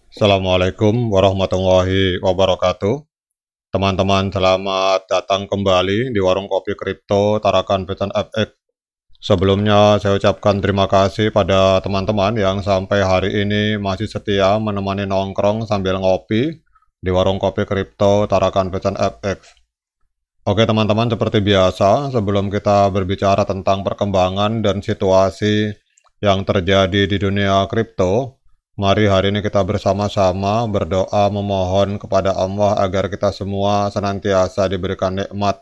Assalamualaikum warahmatullahi wabarakatuh. Teman-teman, selamat datang kembali di Warung Kopi Kripto Tarakan Beten FX. Sebelumnya saya ucapkan terima kasih pada teman-teman yang sampai hari ini masih setia menemani nongkrong sambil ngopi di Warung Kopi Kripto Tarakan Beten FX. Oke teman-teman, seperti biasa, sebelum kita berbicara tentang perkembangan dan situasi yang terjadi di dunia kripto, mari hari ini kita bersama-sama berdoa memohon kepada Allah agar kita semua senantiasa diberikan nikmat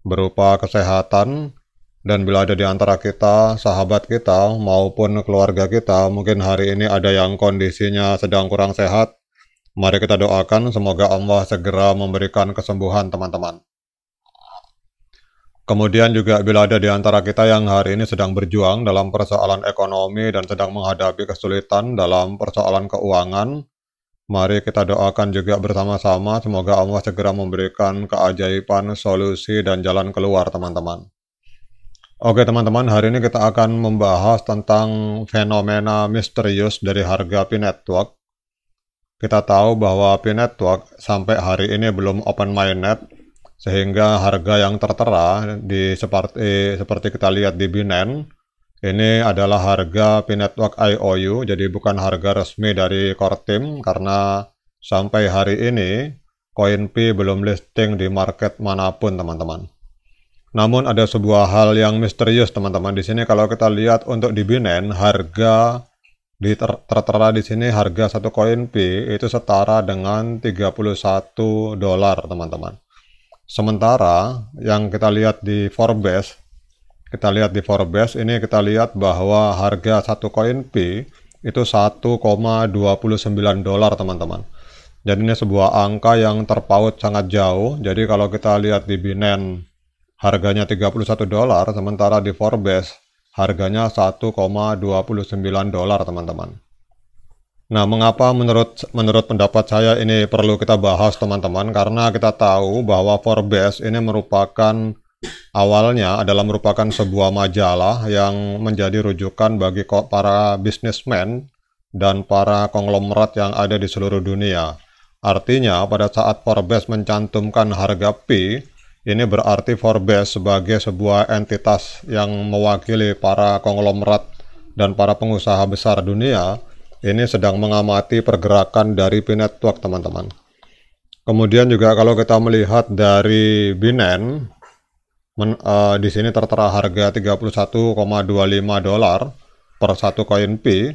berupa kesehatan, dan bila ada di antara kita, sahabat kita maupun keluarga kita, mungkin hari ini ada yang kondisinya sedang kurang sehat, mari kita doakan semoga Allah segera memberikan kesembuhan teman-teman. Kemudian juga bila ada di antara kita yang hari ini sedang berjuang dalam persoalan ekonomi dan sedang menghadapi kesulitan dalam persoalan keuangan, mari kita doakan juga bersama-sama semoga Allah segera memberikan keajaiban, solusi, dan jalan keluar teman-teman. Oke teman-teman, hari ini kita akan membahas tentang fenomena misterius dari harga P-Network. Kita tahu bahwa P-Network sampai hari ini belum open mainnet, sehingga harga yang tertera seperti kita lihat di Binance ini adalah harga P-Network IOU, jadi bukan harga resmi dari core team karena sampai hari ini koin P belum listing di market manapun teman-teman. Namun ada sebuah hal yang misterius teman-teman. Di sini kalau kita lihat untuk di Binance harga tertera di sini harga satu koin P itu setara dengan $31 teman-teman. Sementara yang kita lihat di Forbes, ini kita lihat bahwa harga satu koin P itu $1,29 teman-teman. Jadi ini sebuah angka yang terpaut sangat jauh. Jadi kalau kita lihat di Binance harganya $31, sementara di Forbes harganya $1,29 teman-teman. Nah, mengapa menurut pendapat saya ini perlu kita bahas teman-teman? Karena kita tahu bahwa Forbes ini awalnya adalah merupakan sebuah majalah yang menjadi rujukan bagi para bisnismen dan para konglomerat yang ada di seluruh dunia. Artinya pada saat Forbes mencantumkan harga P, ini berarti Forbes sebagai sebuah entitas yang mewakili para konglomerat dan para pengusaha besar dunia ini sedang mengamati pergerakan dari P-Network teman-teman. Kemudian juga kalau kita melihat dari Binance, di sini tertera harga $31,25 per satu koin P.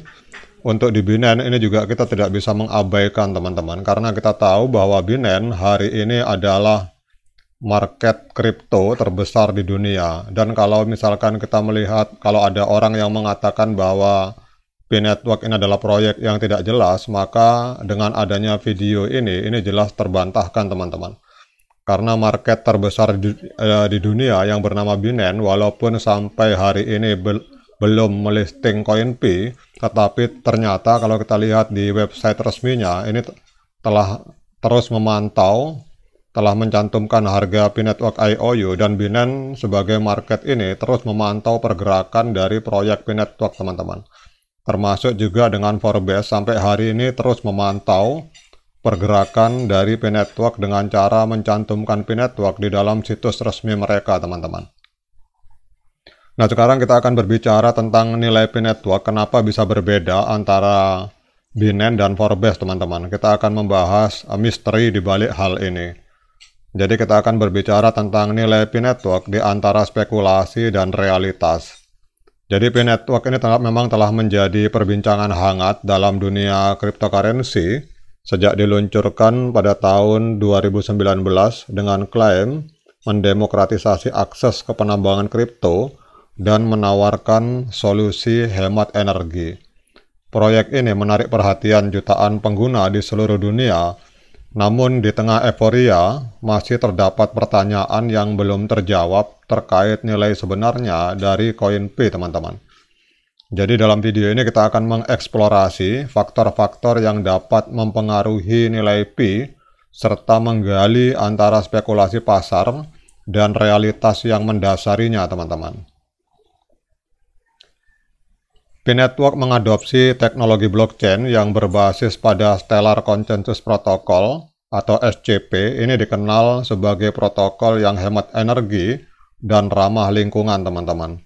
Untuk di Binance ini juga kita tidak bisa mengabaikan teman-teman, karena kita tahu bahwa Binance hari ini adalah market kripto terbesar di dunia. Dan kalau misalkan kita melihat, kalau ada orang yang mengatakan bahwa P-Network ini adalah proyek yang tidak jelas, maka dengan adanya video ini jelas terbantahkan teman-teman. Karena market terbesar di dunia yang bernama Binance, walaupun sampai hari ini belum melisting koin P, tetapi ternyata kalau kita lihat di website resminya, ini telah terus memantau, telah mencantumkan harga P-Network IOU, dan Binance sebagai market ini terus memantau pergerakan dari proyek P-Network teman-teman. Termasuk juga dengan Forbes sampai hari ini terus memantau pergerakan dari P-Network dengan cara mencantumkan P-Network di dalam situs resmi mereka teman-teman. Nah sekarang kita akan berbicara tentang nilai P-Network, kenapa bisa berbeda antara Binance dan Forbes teman-teman. Kita akan membahas misteri di balik hal ini. Jadi kita akan berbicara tentang nilai P-Network di antara spekulasi dan realitas. Jadi P-Network ini memang telah menjadi perbincangan hangat dalam dunia cryptocurrency sejak diluncurkan pada tahun 2019 dengan klaim mendemokratisasi akses ke penambangan kripto dan menawarkan solusi hemat energi. Proyek ini menarik perhatian jutaan pengguna di seluruh dunia, namun di tengah euforia masih terdapat pertanyaan yang belum terjawab terkait nilai sebenarnya dari koin P teman-teman. Jadi dalam video ini kita akan mengeksplorasi faktor-faktor yang dapat mempengaruhi nilai P serta menggali antara spekulasi pasar dan realitas yang mendasarinya teman-teman. P-Network mengadopsi teknologi blockchain yang berbasis pada Stellar Consensus Protocol atau SCP. Ini dikenal sebagai protokol yang hemat energi dan ramah lingkungan, teman-teman.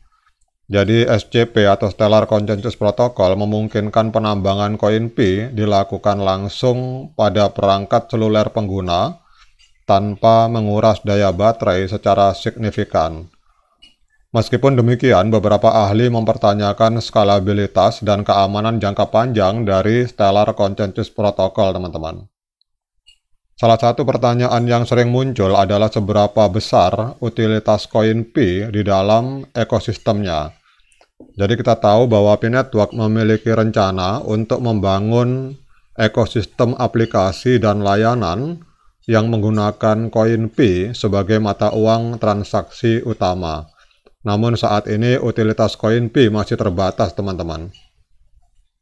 Jadi SCP atau Stellar Consensus Protocol memungkinkan penambangan koin Pi dilakukan langsung pada perangkat seluler pengguna tanpa menguras daya baterai secara signifikan. Meskipun demikian, beberapa ahli mempertanyakan skalabilitas dan keamanan jangka panjang dari Stellar Consensus Protocol, teman-teman. Salah satu pertanyaan yang sering muncul adalah seberapa besar utilitas koin Pi di dalam ekosistemnya. Jadi kita tahu bahwa P-Network memiliki rencana untuk membangun ekosistem aplikasi dan layanan yang menggunakan koin Pi sebagai mata uang transaksi utama. Namun saat ini utilitas koin Pi masih terbatas, teman-teman.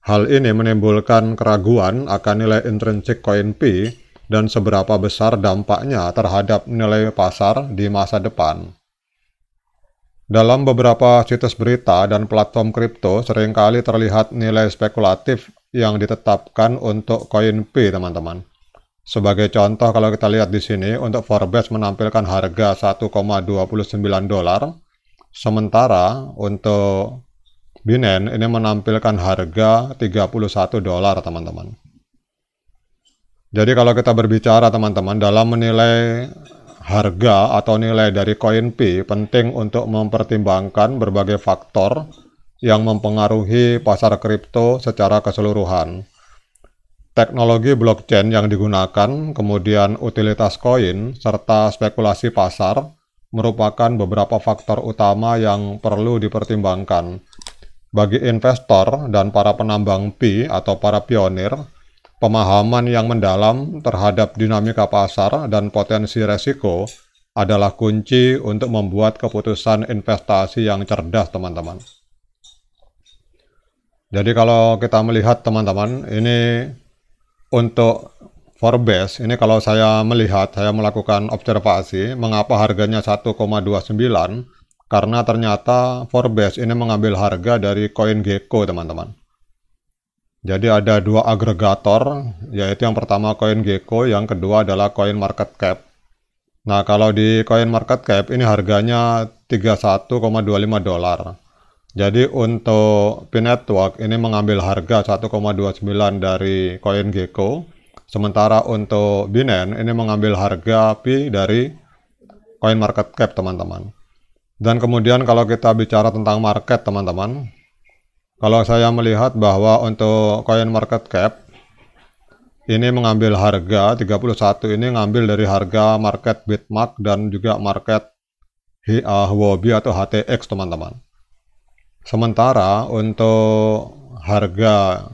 Hal ini menimbulkan keraguan akan nilai intrinsik koin Pi dan seberapa besar dampaknya terhadap nilai pasar di masa depan. Dalam beberapa situs berita dan platform kripto seringkali terlihat nilai spekulatif yang ditetapkan untuk koin Pi, teman-teman. Sebagai contoh, kalau kita lihat di sini, untuk Forbes menampilkan harga $1,29. Sementara untuk Binance ini menampilkan harga $31, teman-teman. Jadi kalau kita berbicara, teman-teman, dalam menilai harga atau nilai dari koin Pi, penting untuk mempertimbangkan berbagai faktor yang mempengaruhi pasar kripto secara keseluruhan. Teknologi blockchain yang digunakan, kemudian utilitas koin, serta spekulasi pasar merupakan beberapa faktor utama yang perlu dipertimbangkan. Bagi investor dan para penambang Pi atau para pionir, pemahaman yang mendalam terhadap dinamika pasar dan potensi resiko adalah kunci untuk membuat keputusan investasi yang cerdas, teman-teman. Jadi kalau kita melihat, teman-teman, ini untuk Forbes, ini kalau saya melihat, saya melakukan observasi, mengapa harganya 1,29, karena ternyata Forbes ini mengambil harga dari koin Gecko, teman-teman. Jadi ada dua agregator, yaitu yang pertama koin Gecko, yang kedua adalah koin market cap. Nah, kalau di koin market cap ini harganya $31,25. Jadi untuk P-Network ini mengambil harga 1,29 dari koin Gecko. Sementara untuk Binance ini mengambil harga Pi dari koin market cap, teman-teman. Dan kemudian kalau kita bicara tentang market, teman-teman, kalau saya melihat bahwa untuk koin market cap ini mengambil harga 31, ini ngambil dari harga market Bitmark dan juga market Huobi atau HTX, teman-teman. Sementara untuk harga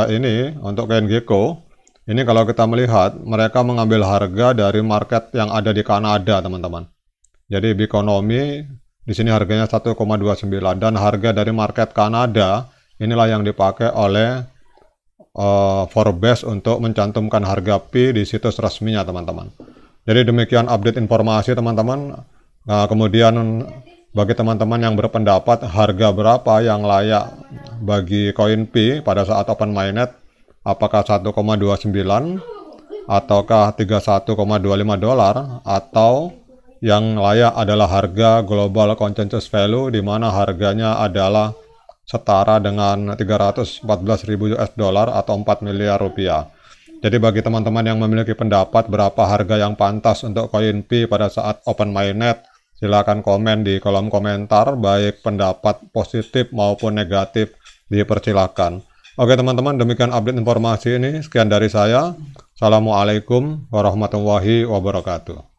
ini untuk koin Gecko ini kalau kita melihat, mereka mengambil harga dari market yang ada di Kanada, teman-teman. Jadi Bikonomi di sini harganya 1,29 dan harga dari market Kanada inilah yang dipakai oleh Forbes untuk mencantumkan harga Pi di situs resminya, teman-teman. Jadi demikian update informasi, teman-teman. Nah, kemudian bagi teman-teman yang berpendapat harga berapa yang layak bagi koin Pi pada saat open mainnet, apakah 1,29 ataukah $31,25 atau yang layak adalah harga global consensus value di mana harganya adalah setara dengan 314.000 US dollar atau 4 miliar rupiah. Jadi bagi teman-teman yang memiliki pendapat berapa harga yang pantas untuk koin Pi pada saat open mainnet, silakan komen di kolom komentar, baik pendapat positif maupun negatif dipersilakan. Oke teman-teman, demikian update informasi ini. Sekian dari saya. Assalamualaikum warahmatullahi wabarakatuh.